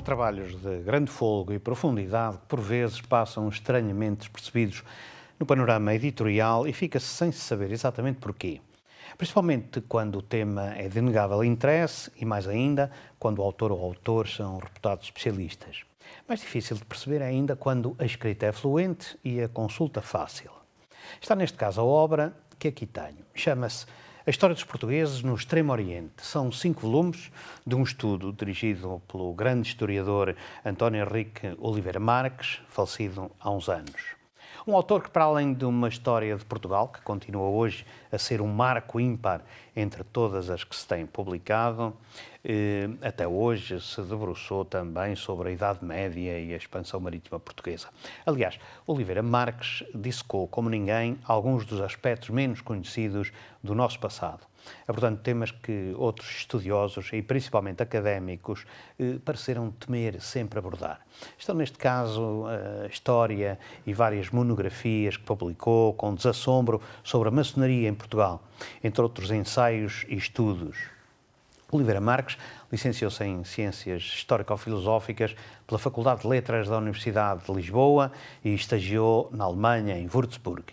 trabalhos de grande fôlego e profundidade que, por vezes, passam estranhamente despercebidos no panorama editorial e fica-se sem se saber exatamente porquê. Principalmente quando o tema é de inegável interesse e, mais ainda, quando o autor ou autores são reputados especialistas. Mais difícil de perceber é ainda quando a escrita é fluente e a consulta fácil. Está neste caso a obra que aqui tenho. Chama-se A História dos Portugueses no Extremo Oriente. São 5 volumes de um estudo dirigido pelo grande historiador António Henrique Oliveira Marques, falecido há uns anos. Um autor que, para além de uma história de Portugal, que continua hoje a ser um marco ímpar entre todas as que se têm publicado, até hoje se debruçou também sobre a Idade Média e a expansão marítima portuguesa. Aliás, Oliveira Marques dissecou, como ninguém, alguns dos aspectos menos conhecidos do nosso passado, abordando temas que outros estudiosos, e principalmente académicos, pareceram temer sempre abordar. Estão, neste caso, a história e várias monografias que publicou com desassombro sobre a maçonaria em Portugal, entre outros ensaios e estudos. Oliveira Marques licenciou-se em Ciências Histórico-Filosóficas pela Faculdade de Letras da Universidade de Lisboa e estagiou na Alemanha, em Würzburg.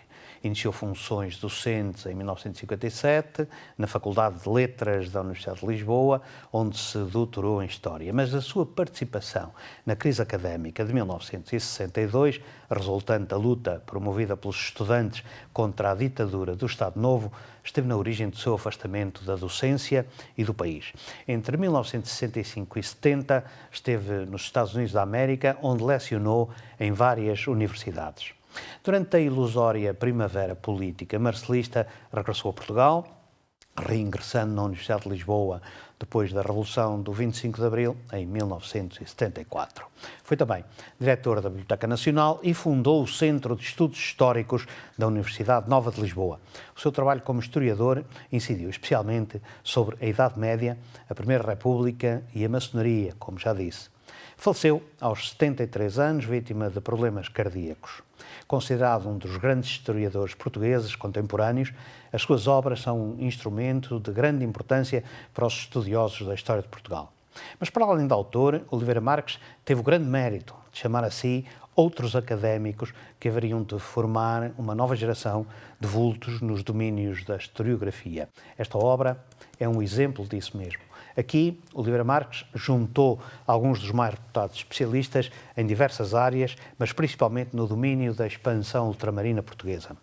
Iniciou funções docentes em 1957 na Faculdade de Letras da Universidade de Lisboa, onde se doutorou em História. Mas a sua participação na crise académica de 1962, resultante da luta promovida pelos estudantes contra a ditadura do Estado Novo, esteve na origem do seu afastamento da docência e do país. Entre 1965 e 70, esteve nos Estados Unidos da América, onde lecionou em várias universidades. Durante a ilusória primavera política marcelista, regressou a Portugal, reingressando na Universidade de Lisboa depois da Revolução do 25 de Abril, em 1974. Foi também diretor da Biblioteca Nacional e fundou o Centro de Estudos Históricos da Universidade Nova de Lisboa. O seu trabalho como historiador incidiu especialmente sobre a Idade Média, a Primeira República e a maçonaria, como já disse. Faleceu aos 73 anos, vítima de problemas cardíacos. Considerado um dos grandes historiadores portugueses contemporâneos, as suas obras são um instrumento de grande importância para os estudiosos da história de Portugal. Mas, para além de autor, Oliveira Marques teve o grande mérito de chamar a si outros académicos que haveriam de formar uma nova geração de vultos nos domínios da historiografia. Esta obra é um exemplo disso mesmo. Aqui, Oliveira Marques juntou alguns dos mais reputados especialistas em diversas áreas, mas principalmente no domínio da expansão ultramarina portuguesa.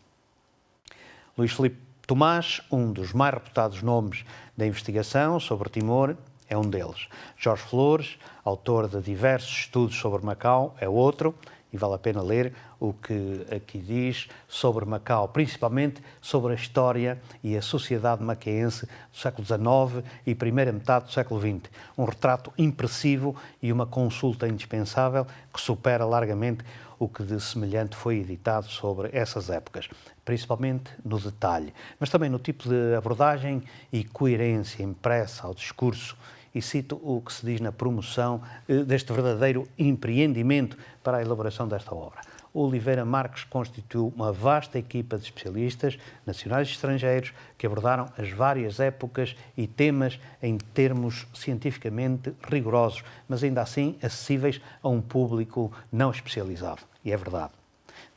Luís Filipe Tomás, um dos mais reputados nomes da investigação sobre Timor, é um deles. Jorge Flores, autor de diversos estudos sobre Macau, é outro, e vale a pena ler o que aqui diz sobre Macau, principalmente sobre a história e a sociedade macaense do século XIX e primeira metade do século XX. Um retrato impressivo e uma consulta indispensável que supera largamente o que de semelhante foi editado sobre essas épocas, principalmente no detalhe, mas também no tipo de abordagem e coerência impressa ao discurso. E cito o que se diz na promoção deste verdadeiro empreendimento para a elaboração desta obra. Oliveira Marques constituiu uma vasta equipa de especialistas, nacionais e estrangeiros, que abordaram as várias épocas e temas em termos cientificamente rigorosos, mas ainda assim acessíveis a um público não especializado. E é verdade.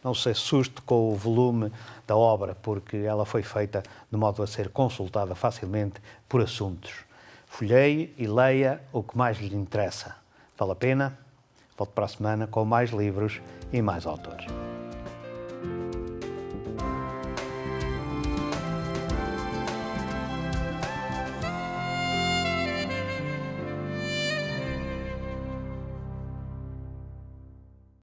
Não se assuste com o volume da obra, porque ela foi feita de modo a ser consultada facilmente por assuntos. Folheie e leia o que mais lhe interessa. Vale a pena? Volte para a semana com mais livros e mais autores.